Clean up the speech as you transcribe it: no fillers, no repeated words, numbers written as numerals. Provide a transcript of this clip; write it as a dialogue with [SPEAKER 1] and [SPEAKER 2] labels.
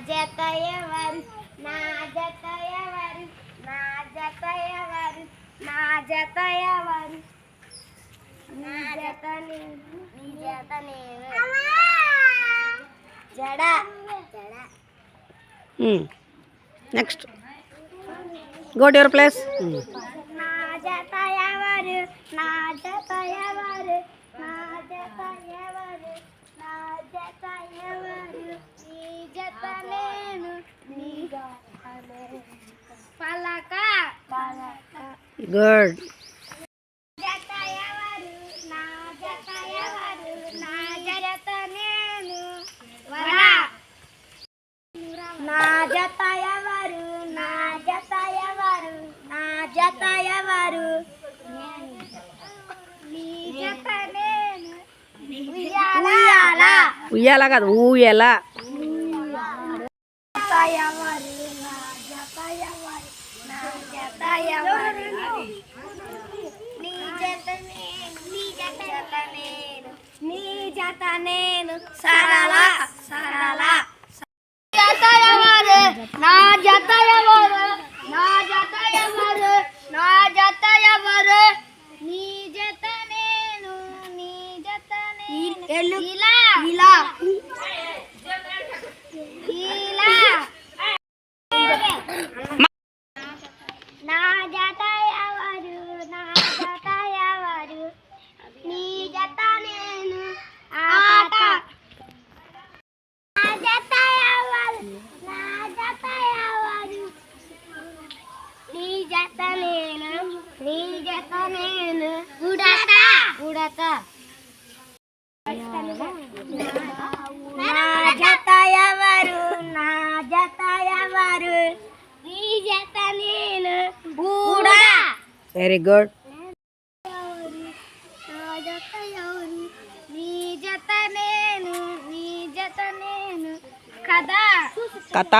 [SPEAKER 1] జత ఎవరు నా జత ఎవరు నా జత ఎవరు నా జత ఎవరు నా జత నేను నీ జత నేను జడ జడ
[SPEAKER 2] next go to your place.
[SPEAKER 1] నా జత ఎవరు నా జత ఎవరు నా జత ఎవరు నా జత ఎవరు నీ జత నేను నీ జత నేను పలక పలక
[SPEAKER 2] గుడ్.
[SPEAKER 1] జత ఎవరు నా జత ఎవరు నా జత నేను వర నా జత ఎవరు నా జత ఎవరు నా జత ఎవరు నీ జత నేను ఉయ్యాల
[SPEAKER 2] ఉయ్యాల కాదు ఊయల.
[SPEAKER 1] జత ఎవరు నా జత ఎవరు నా జత ఎవరు నీ జత నేను నీ జత నేను నీ జత నేను సరళ సరళ జత ఎవరు నా జత ఎవరు నా జత ఎవరు నా జత ఎవరు నీ జత నేను నీ జత నేను ఇలా ఇలా ఇలా నా జత ఎవరు నా జత ఎవరు నీ జత నేను ఆట నా జత ఎవరు నా జత ఎవరు నీ జత నేను నీ జత నేను ఉడత ఉడత నా జత ఎవరు నా జత ఎవరు నీ జత నేను బూడ.
[SPEAKER 2] Very good.
[SPEAKER 1] నా జత ఎవరు నీ జత నేను నీ జత నేను కథ
[SPEAKER 2] కథ.